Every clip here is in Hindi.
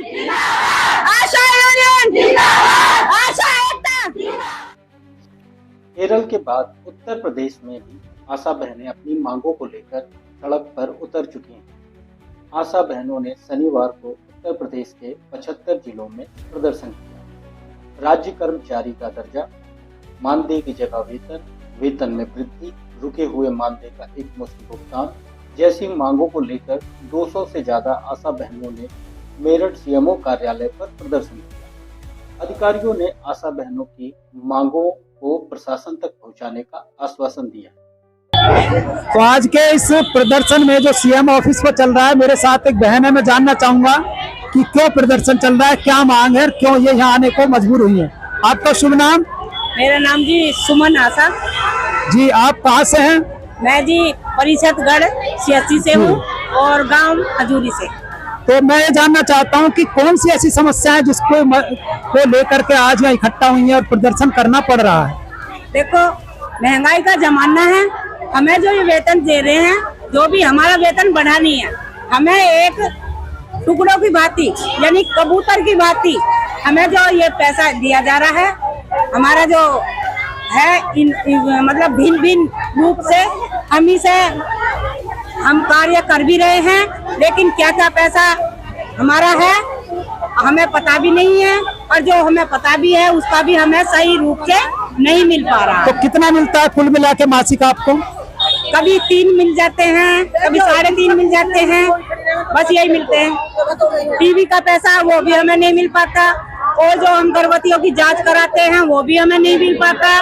यूनियन, आशा यूनियन, आशा एकता। केरल के बाद उत्तर प्रदेश में भी आशा बहनें अपनी मांगों को लेकर सड़क पर उतर चुकी हैं। आशा बहनों ने शनिवार को उत्तर प्रदेश के 75 जिलों में प्रदर्शन किया। राज्य कर्मचारी का दर्जा, मानदेय की जगह वेतन में वृद्धि, रुके हुए मानदेय का एकमुश्त भुगतान जैसी मांगों को लेकर 200 से ज्यादा आशा बहनों ने मेरठ सीएमओ कार्यालय पर प्रदर्शन किया। अधिकारियों ने आशा बहनों की मांगों को प्रशासन तक पहुंचाने का आश्वासन दिया। तो आज के इस प्रदर्शन में जो सीएम ऑफिस पर चल रहा है, मेरे साथ एक बहन है। मैं जानना चाहूंगा कि क्यों प्रदर्शन चल रहा है, क्या मांग है, क्यों ये यहाँ आने को मजबूर हुई है। आपका शुभ नाम? मेरा नाम जी सुमन आशा जी। आप कहाँ से हैं? मैं जी परिषदगढ़ सीएससी से हूँ और गांव खजूरी से। तो मैं ये जानना चाहता हूँ कि कौन सी ऐसी समस्या है जिसको को लेकर के आज यहाँ इकट्ठा हुई है और प्रदर्शन करना पड़ रहा है। देखो, महंगाई का जमाना है, हमें जो ये वेतन दे रहे हैं, जो भी हमारा वेतन बढ़ा नहीं है, हमें एक टुकड़ों की भांति यानी कबूतर की भांति हमें जो ये पैसा दिया जा रहा है, हमारा जो है मतलब भिन्न भिन्न रूप से हम कार्य कर भी रहे हैं, लेकिन क्या क्या पैसा हमारा है हमें पता भी नहीं है, और जो हमें पता भी है उसका भी हमें सही रूप से नहीं मिल पा रहा। तो कितना मिलता है कुल मिला के मासिक आपको? कभी 3 मिल जाते हैं, कभी 3.5 मिल जाते हैं, बस यही मिलते हैं। टीवी का पैसा वो भी हमें नहीं मिल पाता, और जो हम गर्भवतियों की जांच कराते हैं वो भी हमें नहीं मिल पाता,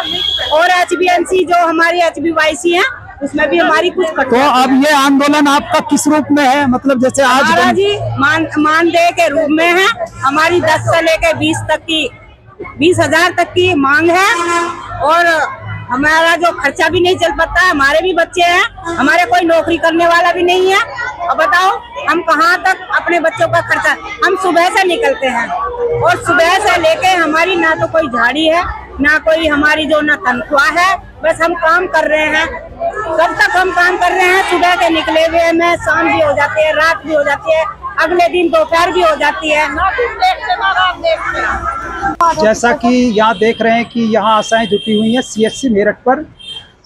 और HBNC जो हमारी HBYC है उसमें भी हमारी कुछ कट। तो अब ये आंदोलन आपका किस रूप में है? मतलब जैसे आज हमारा जी मानदेय के रूप में है। हमारी 10 से लेकर 20,000 तक की मांग है, और हमारा जो खर्चा भी नहीं चल पाता है। हमारे भी बच्चे हैं, हमारे कोई नौकरी करने वाला भी नहीं है। अब बताओ हम कहाँ तक अपने बच्चों का खर्चा। हम सुबह से निकलते हैं और सुबह से लेके हमारी ना तो कोई झाड़ी है, ना कोई हमारी जो ना तनख्वाह है, बस हम काम कर रहे हैं। कब तक हम काम कर रहे हैं? सुबह के निकले हुए में शाम भी हो जाती है, रात भी हो जाती है, अगले दिन दोपहर भी हो जाती है। जैसा कि यहाँ देख रहे हैं कि यहाँ आशाएं जुटी हुई हैं सीएससी मेरठ पर,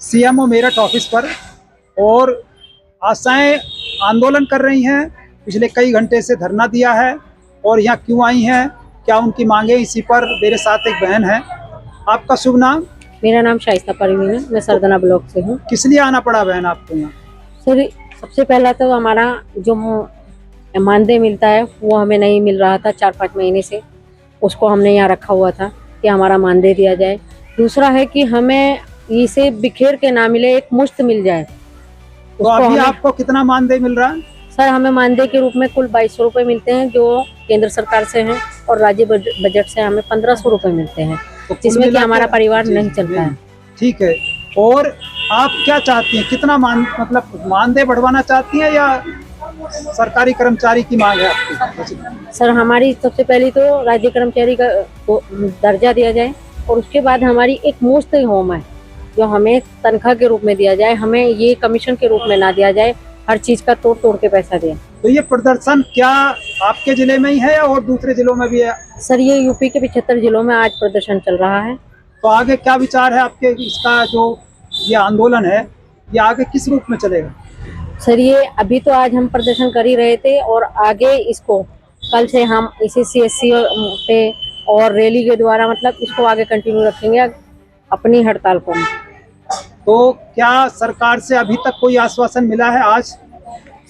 सीएमओ मेरठ ऑफिस पर, और आशाएं आंदोलन कर रही हैं। पिछले कई घंटे से धरना दिया है, और यहाँ क्यों आई हैं, क्या उनकी मांगे, इसी पर मेरे साथ एक बहन है। आपका शुभ नाम? मेरा नाम शाइस्ता परवीन है, मैं सरदना ब्लॉक से हूँ। किस लिए आना पड़ा बहन आपको यहाँ? सर, सबसे पहला तो हमारा जो मानदेय मिलता है वो हमें नहीं मिल रहा था 4-5 महीने से, उसको हमने यहाँ रखा हुआ था कि हमारा मानदेय दिया जाए। दूसरा है कि हमें इसे बिखेर के ना मिले, एक मुश्त मिल जाए। तो अभी आपको कितना मानदेय मिल रहा है? सर, हमें मानदेय के रूप में कुल 2200 रुपये मिलते हैं, जो केंद्र सरकार से हैं, और राज्य बजट से हमें 1500 रुपये मिलते हैं, तो जिसमें कि हमारा परिवार नहीं चलता है। ठीक है। और आप क्या चाहती हैं, कितना मतलब मानदेय बढ़वाना चाहती हैं, या सरकारी कर्मचारी की मांग है आपकी? सर, हमारी सबसे पहली तो राज्य कर्मचारी का दर्जा दिया जाए, और उसके बाद हमारी एक मुश्त होम है जो हमें तनख्वाह के रूप में दिया जाए, हमें ये कमीशन के रूप में ना दिया जाए, हर चीज का तोड़ तोड़ के पैसा दें। तो ये प्रदर्शन क्या आपके जिले में ही है और दूसरे जिलों में भी है? सर, ये यूपी के 75 जिलों में आज प्रदर्शन चल रहा है। तो आगे क्या विचार है आपके? इसका जो ये आंदोलन है, ये आगे किस रूप में चलेगा? सर, ये अभी तो आज हम प्रदर्शन कर ही रहे थे, और आगे इसको कल से हम इसी CSC पे और रैली के द्वारा मतलब इसको आगे कंटिन्यू रखेंगे अपनी हड़ताल को। तो क्या सरकार से अभी तक कोई आश्वासन मिला है आज?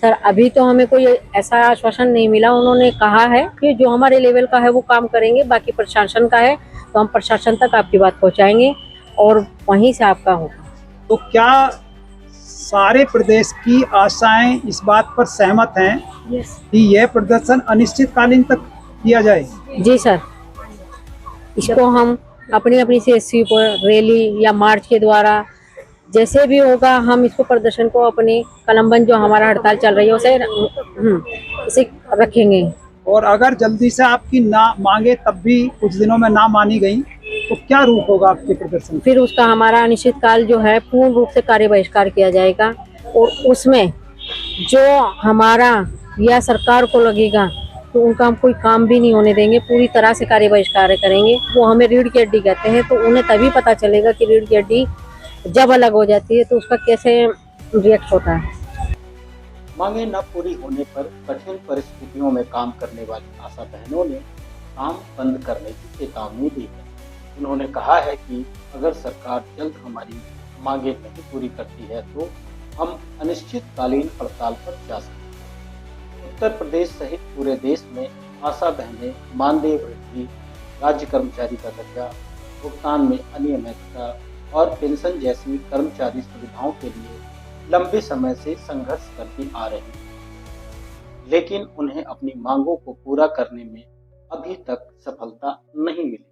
सर, अभी तो हमें कोई ऐसा आश्वासन नहीं मिला। उन्होंने कहा है कि जो हमारे लेवल का है वो काम करेंगे, बाकी प्रशासन का है तो हम प्रशासन तक आपकी बात पहुंचाएंगे और वहीं से आपका होगा। तो क्या सारे प्रदेश की आशाएं इस बात पर सहमत हैं कि यह प्रदर्शन अनिश्चितकालीन तक किया जाए? जी सर, इसको हम अपनी अपनी CSC पर रैली या मार्च के द्वारा जैसे भी होगा, हम इसको प्रदर्शन को अपनी कलमबंद जो हमारा हड़ताल चल रही है उसे रखेंगे। और अगर जल्दी से आपकी ना मांगे तब भी कुछ दिनों में ना मानी गई तो क्या रूप होगा आपके प्रदर्शन? फिर उसका हमारा अनिश्चितकाल जो है पूर्ण रूप से कार्य बहिष्कार किया जाएगा, और उसमें जो हमारा या सरकार को लगेगा तो उनका हम कोई काम भी नहीं होने देंगे, पूरी तरह से कार्य बहिष्कार करेंगे। वो हमें रीढ़ की हड्डी कहते हैं, तो उन्हें तभी पता चलेगा कि रीढ़ की हड्डी जब अलग हो जाती है तो उसका कैसे रिएक्ट होता है। मांगे न पूरी होने पर कठिन परिस्थितियों में काम करने वाली आशा बहनों ने काम बंद करने की चेतावनी दी है। उन्होंने कहा है कि अगर सरकार जल्द हमारी मांगे नहीं पूरी करती है तो हम अनिश्चितकालीन हड़ताल पर जा सकते हैं। उत्तर प्रदेश सहित पूरे देश में आशा बहनें मानदेय वृद्धि, राज्य कर्मचारी का दर्जा, भुगतान में अनियमितता और पेंशन जैसी कर्मचारी सुविधाओं के लिए लंबे समय से संघर्ष करती आ रही हैं, लेकिन उन्हें अपनी मांगों को पूरा करने में अभी तक सफलता नहीं मिली।